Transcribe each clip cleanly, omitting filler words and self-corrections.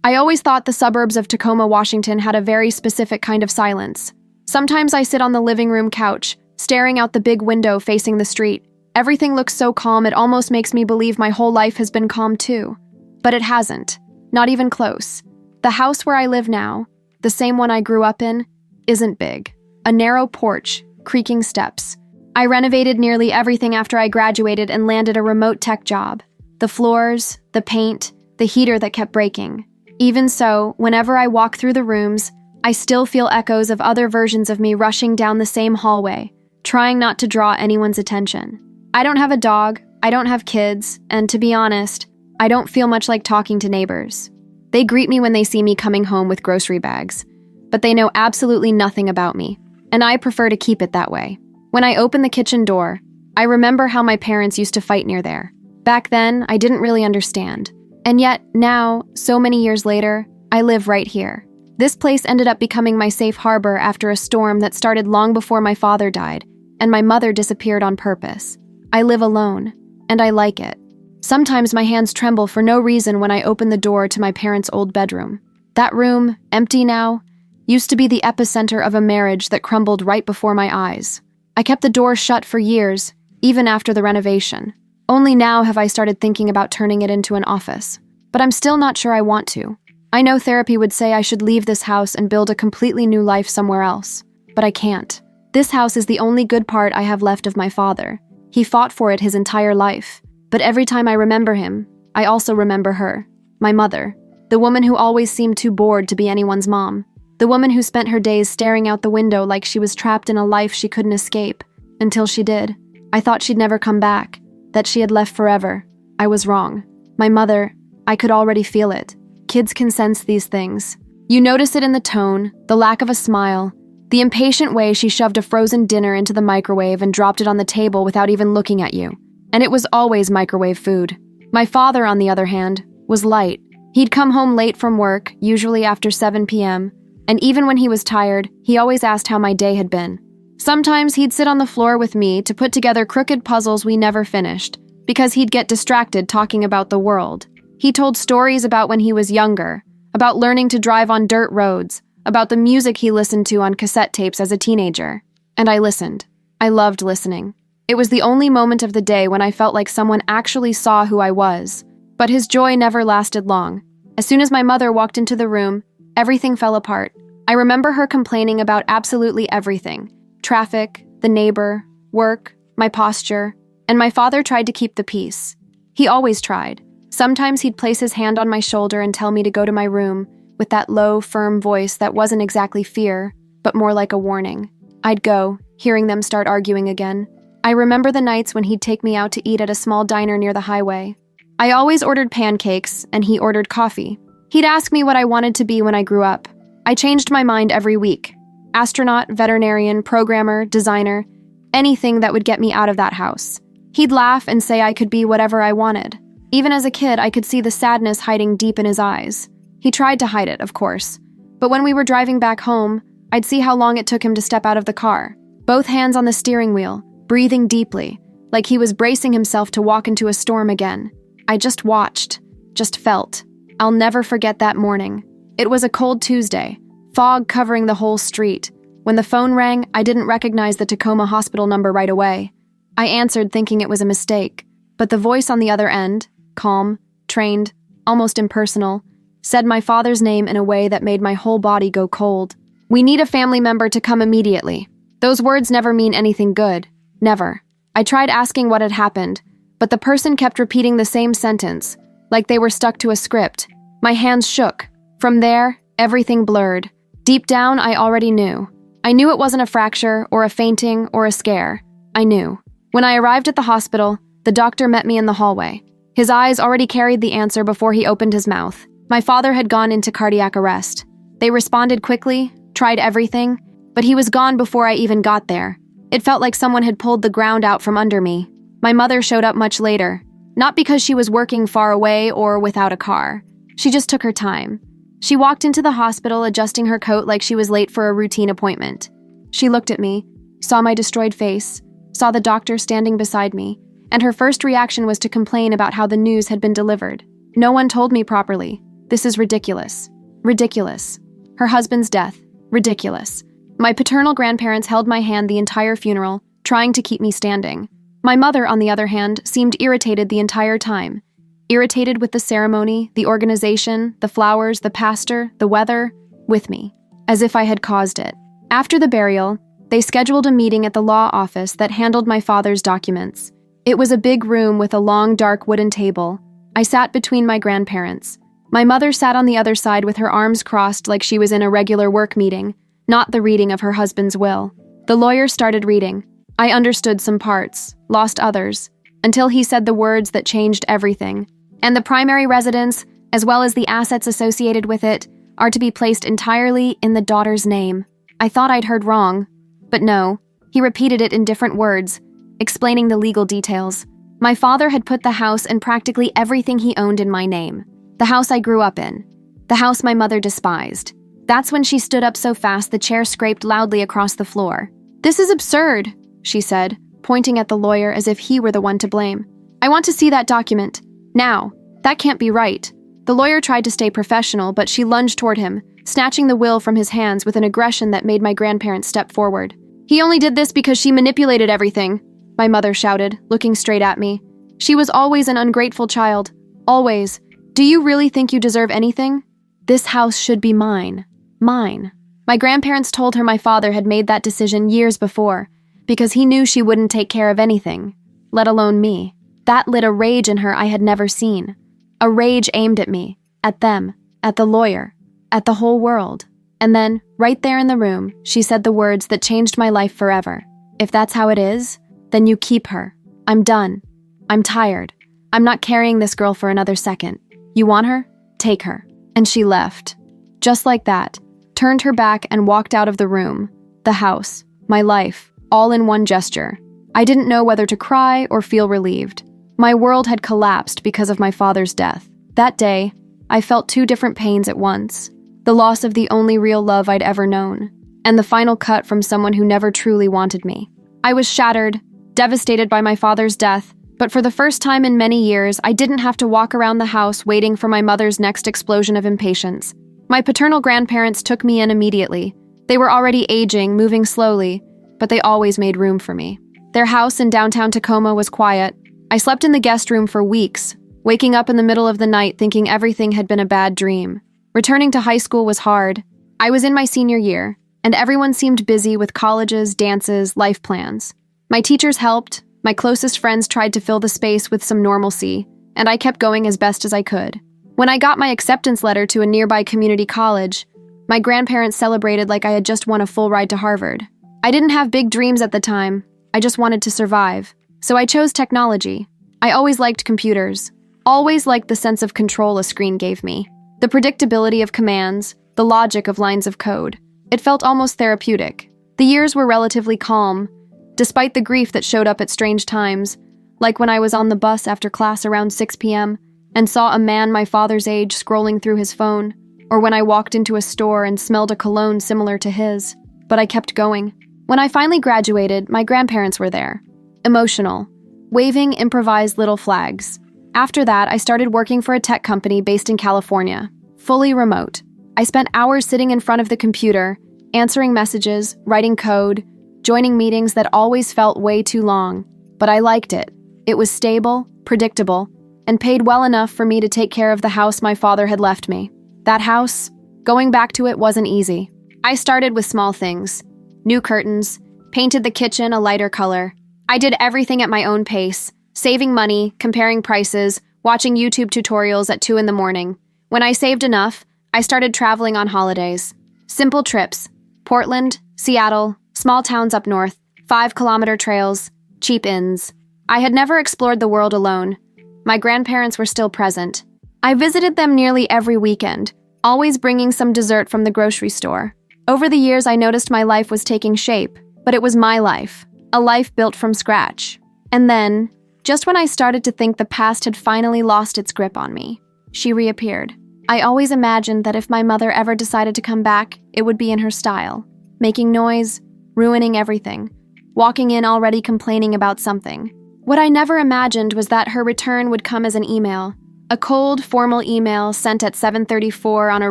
I always thought the suburbs of Tacoma, Washington had a very specific kind of silence. Sometimes I sit on the living room couch, staring out the big window facing the street. Everything looks so calm it almost makes me believe my whole life has been calm too. But it hasn't. Not even close. The house where I live now, the same one I grew up in, isn't big. A narrow porch, creaking steps. I renovated nearly everything after I graduated and landed a remote tech job. The floors, the paint, the heater that kept breaking. Even so, whenever I walk through the rooms, I still feel echoes of other versions of me rushing down the same hallway, trying not to draw anyone's attention. I don't have a dog, I don't have kids, and to be honest, I don't feel much like talking to neighbors. They greet me when they see me coming home with grocery bags, but they know absolutely nothing about me, and I prefer to keep it that way. When I open the kitchen door, I remember how my parents used to fight near there. Back then, I didn't really understand. And yet, now, so many years later, I live right here. This place ended up becoming my safe harbor after a storm that started long before my father died, and my mother disappeared on purpose. I live alone, and I like it. Sometimes my hands tremble for no reason when I open the door to my parents' old bedroom. That room, empty now, used to be the epicenter of a marriage that crumbled right before my eyes. I kept the door shut for years, even after the renovation. Only now have I started thinking about turning it into an office. But I'm still not sure I want to. I know therapy would say I should leave this house and build a completely new life somewhere else. But I can't. This house is the only good part I have left of my father. He fought for it his entire life. But every time I remember him, I also remember her, my mother, the woman who always seemed too bored to be anyone's mom, the woman who spent her days staring out the window like she was trapped in a life she couldn't escape, until she did. I thought she'd never come back, that she had left forever. I was wrong. My mother, I could already feel it. Kids can sense these things. You notice it in the tone, the lack of a smile, the impatient way she shoved a frozen dinner into the microwave and dropped it on the table without even looking at you. And it was always microwave food. My father, on the other hand, was light. He'd come home late from work, usually after 7 p.m., and even when he was tired, he always asked how my day had been. Sometimes he'd sit on the floor with me to put together crooked puzzles we never finished, because he'd get distracted talking about the world. He told stories about when he was younger, about learning to drive on dirt roads, about the music he listened to on cassette tapes as a teenager. And I listened. I loved listening. It was the only moment of the day when I felt like someone actually saw who I was. But his joy never lasted long. As soon as my mother walked into the room, everything fell apart. I remember her complaining about absolutely everything. Traffic, the neighbor, work, my posture, and my father tried to keep the peace. He always tried. Sometimes he'd place his hand on my shoulder and tell me to go to my room, with that low, firm voice that wasn't exactly fear, but more like a warning. I'd go, hearing them start arguing again. I remember the nights when he'd take me out to eat at a small diner near the highway. I always ordered pancakes, and he ordered coffee. He'd ask me what I wanted to be when I grew up. I changed my mind every week. Astronaut, veterinarian, programmer, designer, anything that would get me out of that house. He'd laugh and say I could be whatever I wanted. Even as a kid, I could see the sadness hiding deep in his eyes. He tried to hide it, of course. But when we were driving back home, I'd see how long it took him to step out of the car, both hands on the steering wheel, breathing deeply, like he was bracing himself to walk into a storm again. I just watched, just felt. I'll never forget that morning. It was a cold Tuesday, fog covering the whole street. When the phone rang, I didn't recognize the Tacoma hospital number right away. I answered thinking it was a mistake, but the voice on the other end, calm, trained, almost impersonal, said my father's name in a way that made my whole body go cold. "We need a family member to come immediately." Those words never mean anything good. Never. I tried asking what had happened, but the person kept repeating the same sentence, like they were stuck to a script. My hands shook. From there, everything blurred. Deep down, I already knew. I knew it wasn't a fracture, or a fainting, or a scare. I knew. When I arrived at the hospital, the doctor met me in the hallway. His eyes already carried the answer before he opened his mouth. My father had gone into cardiac arrest. They responded quickly, tried everything, but he was gone before I even got there. It felt like someone had pulled the ground out from under me. My mother showed up much later, not because she was working far away or without a car. She just took her time. She walked into the hospital adjusting her coat like she was late for a routine appointment. She looked at me, saw my destroyed face, saw the doctor standing beside me, and her first reaction was to complain about how the news had been delivered. No one told me properly. This is ridiculous. Ridiculous. Her husband's death. Ridiculous. My paternal grandparents held my hand the entire funeral, trying to keep me standing. My mother, on the other hand, seemed irritated the entire time. Irritated with the ceremony, the organization, the flowers, the pastor, the weather, with me, as if I had caused it. After the burial, they scheduled a meeting at the law office that handled my father's documents. It was a big room with a long, dark wooden table. I sat between my grandparents. My mother sat on the other side with her arms crossed like she was in a regular work meeting, not the reading of her husband's will. The lawyer started reading. I understood some parts, lost others, until he said the words that changed everything. And the primary residence, as well as the assets associated with it, are to be placed entirely in the daughter's name. I thought I'd heard wrong, but no. He repeated it in different words, explaining the legal details. My father had put the house and practically everything he owned in my name. The house I grew up in. The house my mother despised. That's when she stood up so fast the chair scraped loudly across the floor. "This is absurd," she said, pointing at the lawyer as if he were the one to blame. "I want to see that document. Now. That can't be right." The lawyer tried to stay professional, but she lunged toward him, snatching the will from his hands with an aggression that made my grandparents step forward. "He only did this because she manipulated everything," my mother shouted, looking straight at me. "She was always an ungrateful child. Always. Do you really think you deserve anything? This house should be mine. Mine." My grandparents told her my father had made that decision years before, because he knew she wouldn't take care of anything, let alone me. That lit a rage in her I had never seen. A rage aimed at me, at them, at the lawyer, at the whole world. And then, right there in the room, she said the words that changed my life forever. "If that's how it is, then you keep her. I'm done. I'm tired. I'm not carrying this girl for another second. You want her? Take her." And she left. Just like that. Turned her back and walked out of the room. The house. My life. All in one gesture. I didn't know whether to cry or feel relieved. My world had collapsed because of my father's death. That day, I felt two different pains at once. The loss of the only real love I'd ever known, and the final cut from someone who never truly wanted me. I was shattered, devastated by my father's death, but for the first time in many years, I didn't have to walk around the house waiting for my mother's next explosion of impatience. My paternal grandparents took me in immediately. They were already aging, moving slowly, but they always made room for me. Their house in downtown Tacoma was quiet. I slept in the guest room for weeks, waking up in the middle of the night thinking everything had been a bad dream. Returning to high school was hard. I was in my senior year, and everyone seemed busy with colleges, dances, life plans. My teachers helped, my closest friends tried to fill the space with some normalcy, and I kept going as best as I could. When I got my acceptance letter to a nearby community college, my grandparents celebrated like I had just won a full ride to Harvard. I didn't have big dreams at the time. I just wanted to survive. So I chose technology. I always liked computers. Always liked the sense of control a screen gave me. The predictability of commands, the logic of lines of code. It felt almost therapeutic. The years were relatively calm, despite the grief that showed up at strange times, like when I was on the bus after class around 6 p.m. and saw a man my father's age scrolling through his phone, or when I walked into a store and smelled a cologne similar to his. But I kept going. When I finally graduated, my grandparents were there. Emotional, waving improvised little flags. After that, I started working for a tech company based in California, fully remote. I spent hours sitting in front of the computer, answering messages, writing code, joining meetings that always felt way too long. But I liked it. It was stable, predictable, and paid well enough for me to take care of the house my father had left me. That house, going back to it wasn't easy. I started with small things. New curtains, painted the kitchen a lighter color. I did everything at my own pace, saving money, comparing prices, watching YouTube tutorials at 2 a.m. When I saved enough, I started traveling on holidays. Simple trips. Portland, Seattle, small towns up north, 5-kilometer trails, cheap inns. I had never explored the world alone. My grandparents were still present. I visited them nearly every weekend, always bringing some dessert from the grocery store. Over the years, I noticed my life was taking shape, but it was my life. A life built from scratch. And then, just when I started to think the past had finally lost its grip on me, she reappeared. I always imagined that if my mother ever decided to come back, it would be in her style. Making noise, ruining everything, walking in already complaining about something. What I never imagined was that her return would come as an email, A cold, formal email sent at 7:34 on a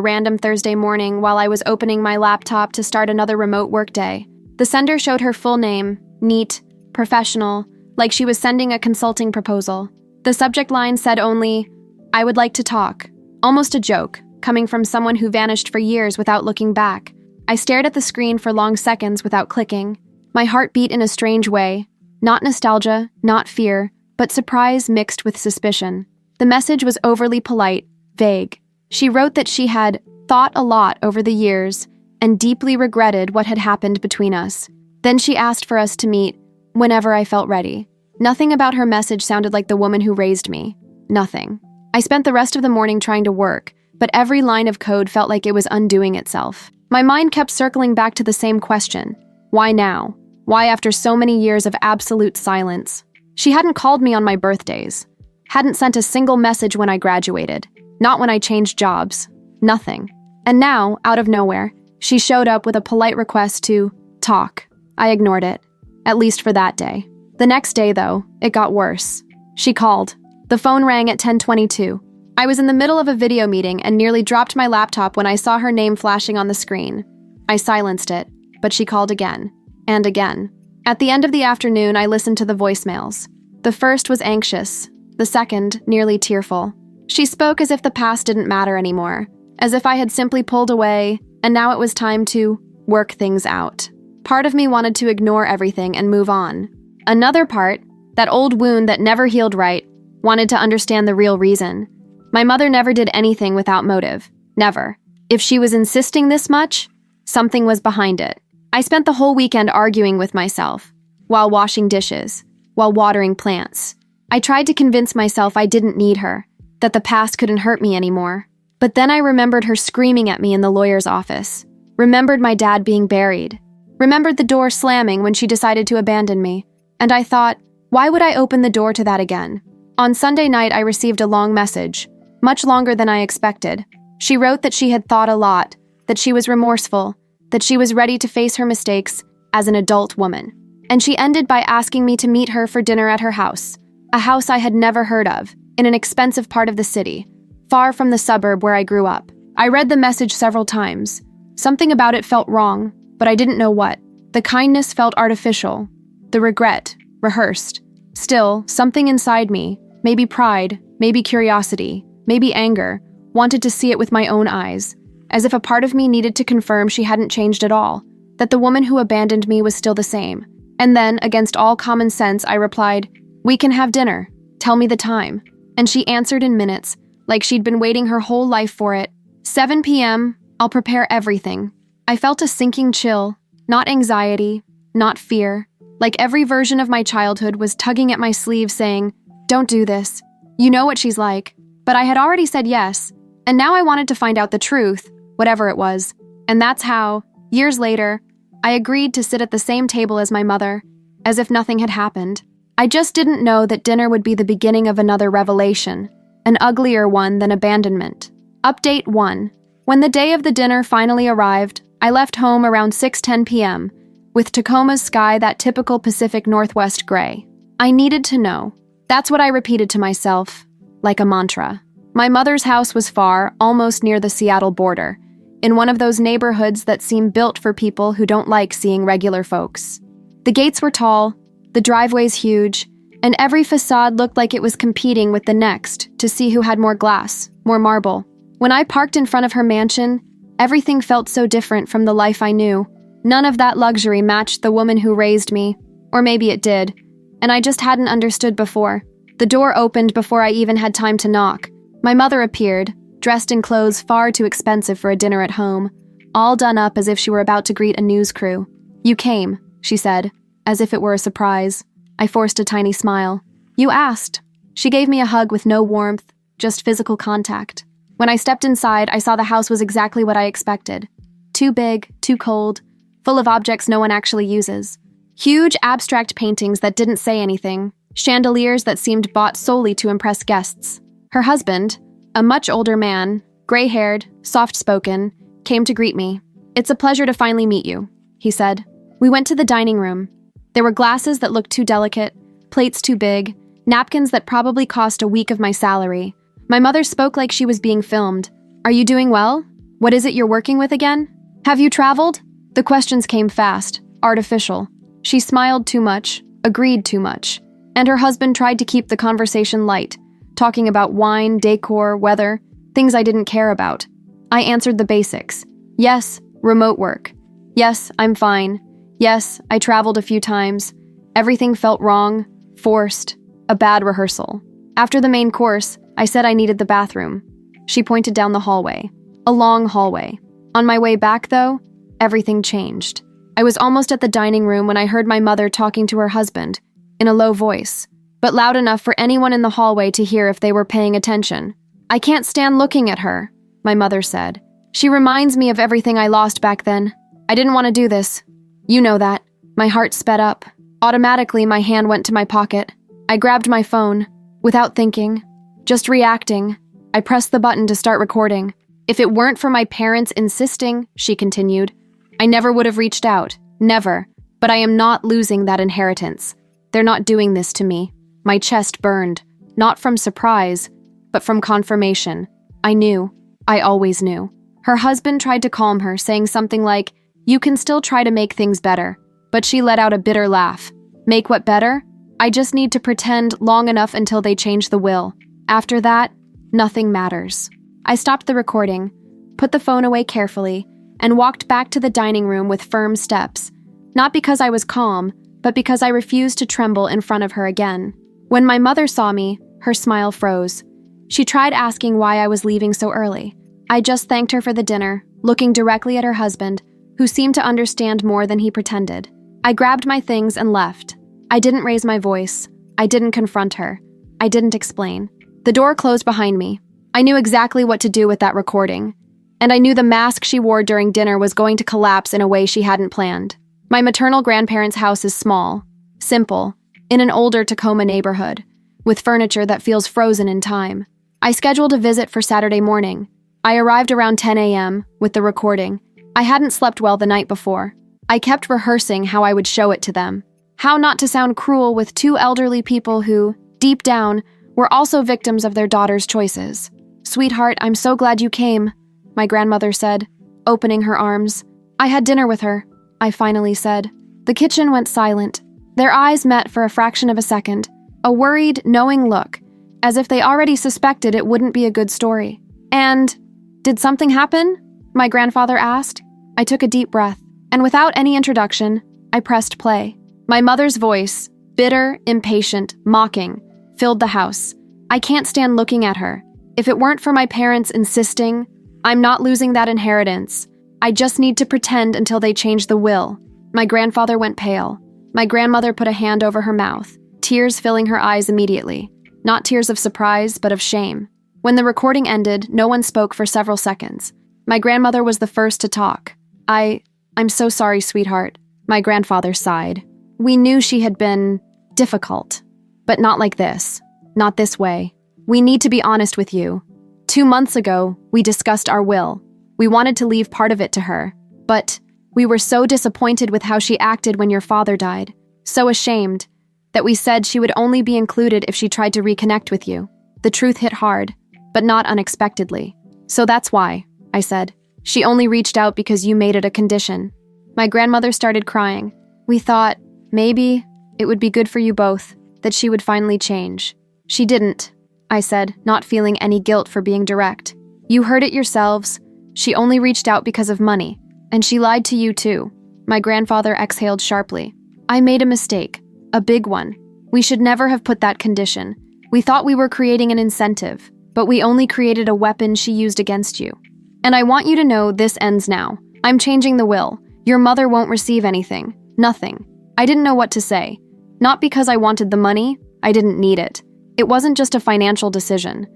random Thursday morning while I was opening my laptop to start another remote workday. The sender showed her full name, neat, professional, like she was sending a consulting proposal. The subject line said only, "I would like to talk." Almost a joke, coming from someone who vanished for years without looking back. I stared at the screen for long seconds without clicking. My heart beat in a strange way. Not nostalgia, not fear, but surprise mixed with suspicion. The message was overly polite, vague. She wrote that she had thought a lot over the years and deeply regretted what had happened between us. Then she asked for us to meet whenever I felt ready. Nothing about her message sounded like the woman who raised me. Nothing. I spent the rest of the morning trying to work, but every line of code felt like it was undoing itself. My mind kept circling back to the same question. Why now? Why after so many years of absolute silence? She hadn't called me on my birthdays. Hadn't sent a single message when I graduated. Not when I changed jobs. Nothing. And now, out of nowhere, she showed up with a polite request to talk. I ignored it. At least for that day. The next day, though, it got worse. She called. The phone rang at 10:22. I was in the middle of a video meeting and nearly dropped my laptop when I saw her name flashing on the screen. I silenced it, but she called again. And again. At the end of the afternoon, I listened to the voicemails. The first was anxious. The second, nearly tearful. She spoke as if the past didn't matter anymore, as if I had simply pulled away, and now it was time to work things out. Part of me wanted to ignore everything and move on. Another part, that old wound that never healed right, wanted to understand the real reason. My mother never did anything without motive. Never. If she was insisting this much, something was behind it. I spent the whole weekend arguing with myself, while washing dishes, while watering plants. I tried to convince myself I didn't need her, that the past couldn't hurt me anymore. But then I remembered her screaming at me in the lawyer's office. Remembered my dad being buried. Remembered the door slamming when she decided to abandon me. And I thought, why would I open the door to that again? On Sunday night, I received a long message, much longer than I expected. She wrote that she had thought a lot, that she was remorseful, that she was ready to face her mistakes as an adult woman. And she ended by asking me to meet her for dinner at her house, a house I had never heard of, in an expensive part of the city, far from the suburb where I grew up. I read the message several times. Something about it felt wrong, but I didn't know what. The kindness felt artificial, the regret, rehearsed. Still, something inside me, maybe pride, maybe curiosity, maybe anger, wanted to see it with my own eyes, as if a part of me needed to confirm she hadn't changed at all, that the woman who abandoned me was still the same. And then, against all common sense, I replied, "We can have dinner. Tell me the time." And she answered in minutes, like she'd been waiting her whole life for it. 7 p.m., I'll prepare everything. I felt a sinking chill, not anxiety, not fear. Like every version of my childhood was tugging at my sleeve saying, "Don't do this. You know what she's like." But I had already said yes, and now I wanted to find out the truth, whatever it was. And that's how, years later, I agreed to sit at the same table as my mother, as if nothing had happened. I just didn't know that dinner would be the beginning of another revelation, an uglier one than abandonment. Update 1. When the day of the dinner finally arrived, I left home around 6:10 p.m., with Tacoma's sky that typical Pacific Northwest gray. I needed to know. That's what I repeated to myself, like a mantra. My mother's house was far, almost near the Seattle border, in one of those neighborhoods that seem built for people who don't like seeing regular folks. The gates were tall, the driveways huge, and every facade looked like it was competing with the next to see who had more glass, more marble. When I parked in front of her mansion, everything felt so different from the life I knew. None of that luxury matched the woman who raised me, or maybe it did, and I just hadn't understood before. The door opened before I even had time to knock. My mother appeared, dressed in clothes far too expensive for a dinner at home, all done up as if she were about to greet a news crew. "You came," she said, as if it were a surprise. I forced a tiny smile. "You asked." She gave me a hug with no warmth, just physical contact. When I stepped inside, I saw the house was exactly what I expected. Too big, too cold, full of objects no one actually uses. Huge abstract paintings that didn't say anything, chandeliers that seemed bought solely to impress guests. Her husband, a much older man, gray-haired, soft-spoken, came to greet me. "It's a pleasure to finally meet you," he said. We went to the dining room. There were glasses that looked too delicate, plates too big, napkins that probably cost a week of my salary, My mother spoke like she was being filmed. Are you doing well? What is it you're working with again? Have you traveled? The questions came fast, artificial. She smiled too much, agreed too much. And her husband tried to keep the conversation light, talking about wine, decor, weather, things I didn't care about. I answered the basics. Yes, remote work. Yes, I'm fine. Yes, I traveled a few times. Everything felt wrong, forced, a bad rehearsal. After the main course, I said I needed the bathroom. She pointed down the hallway, a long hallway. On my way back, though, everything changed. I was almost at the dining room when I heard my mother talking to her husband, in a low voice, but loud enough for anyone in the hallway to hear if they were paying attention. I can't stand looking at her, my mother said. She reminds me of everything I lost back then. I didn't want to do this. You know that. My heart sped up. Automatically, my hand went to my pocket. I grabbed my phone, without thinking, just reacting. I pressed the button to start recording. If it weren't for my parents insisting, she continued, I never would have reached out. Never. But I am not losing that inheritance. They're not doing this to me. My chest burned, not from surprise, but from confirmation. I knew. I always knew. Her husband tried to calm her, saying something like, you can still try to make things better. But she let out a bitter laugh. Make what better? I just need to pretend long enough until they change the will. After that, nothing matters. I stopped the recording, put the phone away carefully, and walked back to the dining room with firm steps. Not because I was calm, but because I refused to tremble in front of her again. When my mother saw me, her smile froze. She tried asking why I was leaving so early. I just thanked her for the dinner, looking directly at her husband, who seemed to understand more than he pretended. I grabbed my things and left. I didn't raise my voice. I didn't confront her. I didn't explain. The door closed behind me. I knew exactly what to do with that recording. And I knew the mask she wore during dinner was going to collapse in a way she hadn't planned. My maternal grandparents' house is small, simple, in an older Tacoma neighborhood, with furniture that feels frozen in time. I scheduled a visit for Saturday morning. I arrived around 10 a.m. with the recording. I hadn't slept well the night before. I kept rehearsing how I would show it to them. How not to sound cruel with two elderly people who, deep down, were also victims of their daughter's choices. Sweetheart, I'm so glad you came, my grandmother said, opening her arms. I had dinner with her, I finally said. The kitchen went silent. Their eyes met for a fraction of a second, a worried, knowing look, as if they already suspected it wouldn't be a good story. And, did something happen? My grandfather asked. I took a deep breath, and without any introduction, I pressed play. My mother's voice, bitter, impatient, mocking, filled the house. I can't stand looking at her. If it weren't for my parents insisting, I'm not losing that inheritance. I just need to pretend until they change the will. My grandfather went pale. My grandmother put a hand over her mouth, tears filling her eyes immediately. Not tears of surprise, but of shame. When the recording ended, no one spoke for several seconds. My grandmother was the first to talk. I'm so sorry, sweetheart. My grandfather sighed. We knew she had been difficult, but not like this. Not this way. We need to be honest with you. 2 months ago, we discussed our will. We wanted to leave part of it to her, but we were so disappointed with how she acted when your father died, so ashamed, that we said she would only be included if she tried to reconnect with you. The truth hit hard, but not unexpectedly. So that's why, I said. She only reached out because you made it a condition. My grandmother started crying. We thought, maybe, it would be good for you both, that she would finally change. She didn't, I said, not feeling any guilt for being direct. You heard it yourselves. She only reached out because of money, and she lied to you too. My grandfather exhaled sharply. I made a mistake, a big one. We should never have put that condition. We thought we were creating an incentive, but we only created a weapon she used against you. And I want you to know this ends now. I'm changing the will. Your mother won't receive anything. Nothing. I didn't know what to say. Not because I wanted the money. I didn't need it. It wasn't just a financial decision.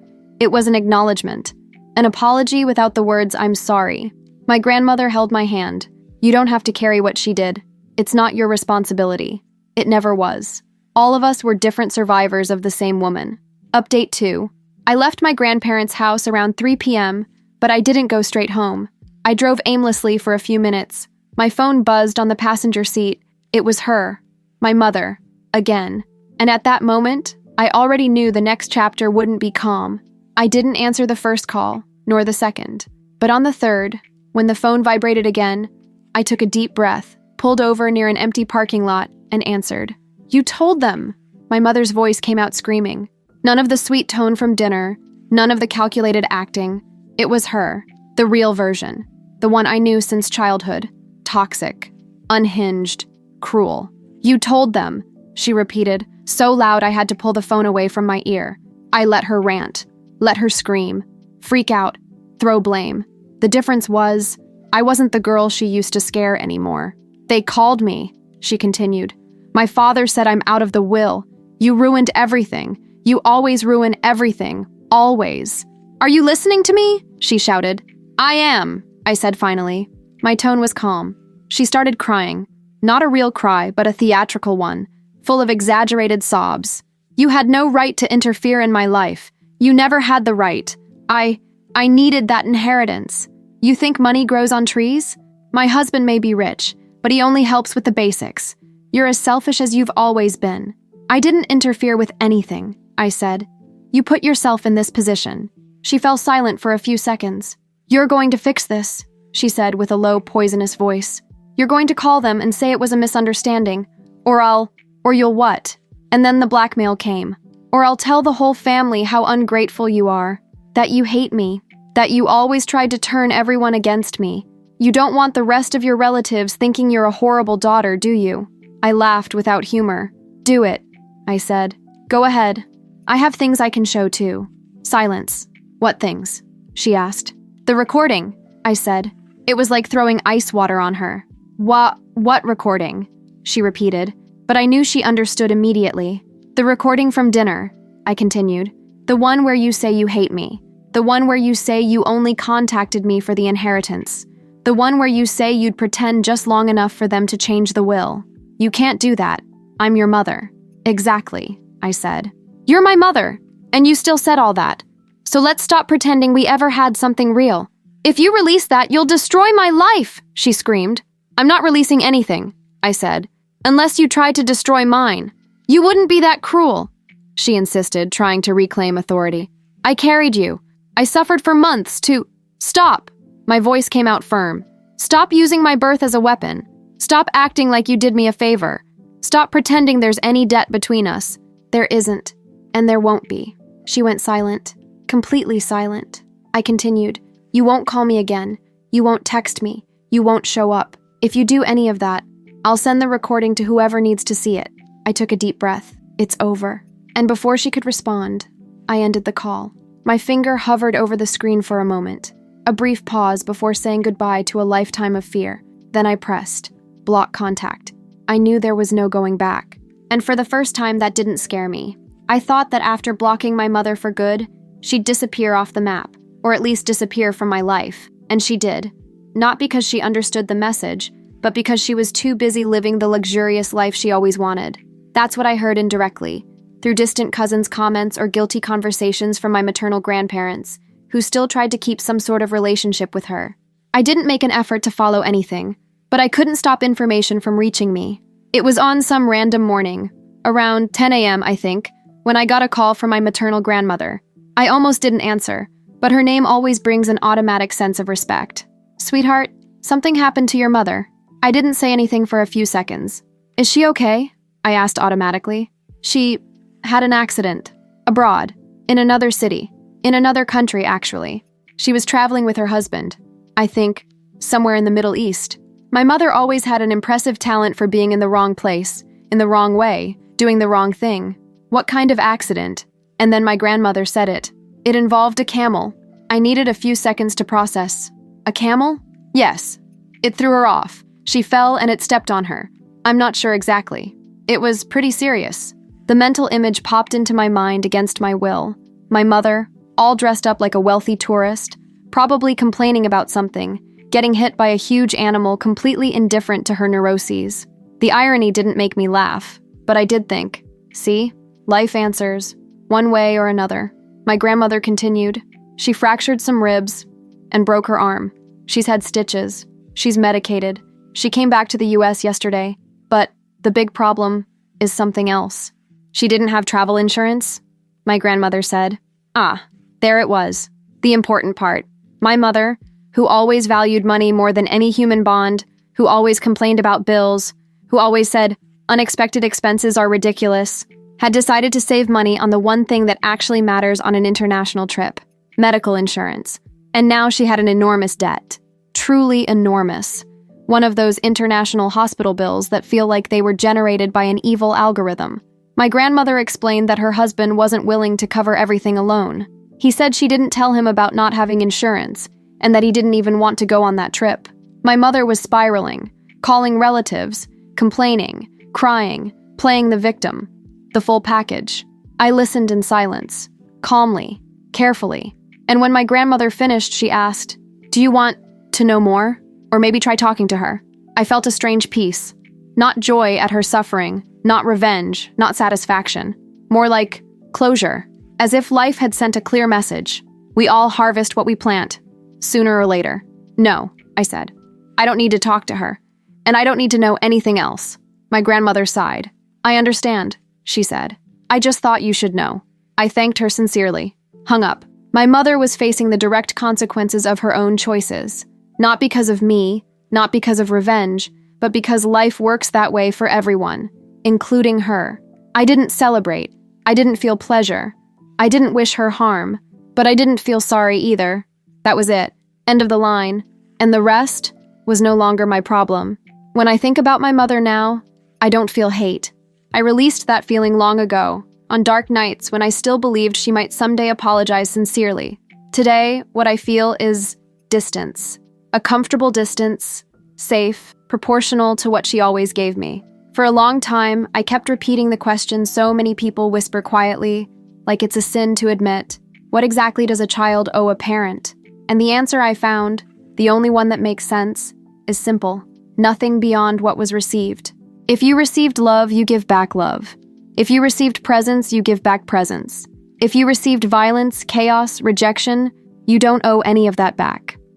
It was an acknowledgement. An apology without the words, I'm sorry. My grandmother held my hand. You don't have to carry what she did. It's not your responsibility. It never was. All of us were different survivors of the same woman. Update 2. I left my grandparents' house around 3 p.m., but I didn't go straight home. I drove aimlessly for a few minutes. My phone buzzed on the passenger seat. It was her, my mother, again. And at that moment, I already knew the next chapter wouldn't be calm. I didn't answer the first call, nor the second. But on the third, when the phone vibrated again, I took a deep breath, pulled over near an empty parking lot, and answered. "You told them!" My mother's voice came out screaming. None of the sweet tone from dinner, none of the calculated acting. It was her, the real version, the one I knew since childhood. Toxic, unhinged, cruel. "You told them," she repeated, so loud I had to pull the phone away from my ear. I let her rant, let her scream, freak out, throw blame. The difference was, I wasn't the girl she used to scare anymore. "They called me," she continued. "My father said I'm out of the will. You ruined everything. You always ruin everything. Always." "Are you listening to me?" she shouted. "I am," I said finally. My tone was calm. She started crying. Not a real cry, but a theatrical one, full of exaggerated sobs. "You had no right to interfere in my life. You never had the right. I needed that inheritance. You think money grows on trees? My husband may be rich, but he only helps with the basics. You're as selfish as you've always been." "I didn't interfere with anything," I said. "You put yourself in this position." She fell silent for a few seconds. "You're going to fix this," she said with a low, poisonous voice. "You're going to call them and say it was a misunderstanding. Or you'll what?" And then the blackmail came. "Or I'll tell the whole family how ungrateful you are. That you hate me. That you always tried to turn everyone against me. You don't want the rest of your relatives thinking you're a horrible daughter, do you?" I laughed without humor. "Do it," I said. "Go ahead. I have things I can show too." Silence. "What things?" she asked. "The recording," I said. It was like throwing ice water on her. What recording?" she repeated, but I knew she understood immediately. "The recording from dinner," I continued. "The one where you say you hate me. The one where you say you only contacted me for the inheritance. The one where you say you'd pretend just long enough for them to change the will. You can't do that. I'm your mother." "Exactly," I said. "You're my mother, and you still said all that. So let's stop pretending we ever had something real. If you release that, you'll destroy my life," she screamed. "I'm not releasing anything," I said, "unless you tried to destroy mine." "You wouldn't be that cruel," she insisted, trying to reclaim authority. "I carried you. I suffered for months to— Stop!" My voice came out firm. "Stop using my birth as a weapon. Stop acting like you did me a favor. Stop pretending there's any debt between us. There isn't, and there won't be." She went silent, completely silent. I continued, "You won't call me again. You won't text me. You won't show up. If you do any of that, I'll send the recording to whoever needs to see it." I took a deep breath. It's over. And before she could respond, I ended the call. My finger hovered over the screen for a moment. A brief pause before saying goodbye to a lifetime of fear. Then I pressed block contact. I knew there was no going back. And for the first time, that didn't scare me. I thought that after blocking my mother for good, she'd disappear off the map, or at least disappear from my life. And she did. Not because she understood the message, but because she was too busy living the luxurious life she always wanted. That's what I heard indirectly, through distant cousins' comments or guilty conversations from my maternal grandparents, who still tried to keep some sort of relationship with her. I didn't make an effort to follow anything, but I couldn't stop information from reaching me. It was on some random morning, around 10 a.m., I think, when I got a call from my maternal grandmother. I almost didn't answer, but her name always brings an automatic sense of respect. "Sweetheart, something happened to your mother." I didn't say anything for a few seconds. "Is she okay?" I asked automatically. "She had an accident. Abroad. In another city. In another country, actually. She was traveling with her husband. I think somewhere in the Middle East." My mother always had an impressive talent for being in the wrong place, in the wrong way, doing the wrong thing. "What kind of accident?" And then my grandmother said it. "It involved a camel." I needed a few seconds to process. "A camel?" "Yes. It threw her off. She fell and it stepped on her. I'm not sure exactly. It was pretty serious." The mental image popped into my mind against my will. My mother, all dressed up like a wealthy tourist, probably complaining about something, getting hit by a huge animal completely indifferent to her neuroses. The irony didn't make me laugh, but I did think, see, life answers, one way or another. My grandmother continued. "She fractured some ribs and broke her arm. She's had stitches. She's medicated. She came back to the US yesterday, but the big problem is something else. She didn't have travel insurance," my grandmother said. "Ah, There it was, the important part. My mother, who always valued money more than any human bond, who always complained about bills, who always said, unexpected expenses are ridiculous, had decided to save money on the one thing that actually matters on an international trip, medical insurance. And now she had an enormous debt. Truly enormous. One of those international hospital bills that feel like they were generated by an evil algorithm. My grandmother explained that her husband wasn't willing to cover everything alone. He said she didn't tell him about not having insurance, and that he didn't even want to go on that trip. My mother was spiraling, calling relatives, complaining, crying, playing the victim. The full package. I listened in silence, calmly, carefully. And when my grandmother finished, she asked, "Do you want to know more? Or maybe try talking to her?" I felt a strange peace. Not joy at her suffering, not revenge, not satisfaction. More like closure. As if life had sent a clear message. We all harvest what we plant, sooner or later. "No," I said. "I don't need to talk to her. And I don't need to know anything else." My grandmother sighed. "I understand," she said. "I just thought you should know." I thanked her sincerely. Hung up. My mother was facing the direct consequences of her own choices. Not because of me, not because of revenge, but because life works that way for everyone, including her. I didn't celebrate. I didn't feel pleasure. I didn't wish her harm, but I didn't feel sorry either. That was it. End of the line. And the rest was no longer my problem. When I think about my mother now, I don't feel hate. I released that feeling long ago, on dark nights when I still believed she might someday apologize sincerely. Today, what I feel is distance. A comfortable distance, safe, proportional to what she always gave me. For a long time, I kept repeating the question so many people whisper quietly, like it's a sin to admit, what exactly does a child owe a parent? And the answer I found, the only one that makes sense, is simple. Nothing beyond what was received. If you received love, you give back love. If you received presents, you give back presents. If you received violence, chaos, rejection, you don't owe any of that back.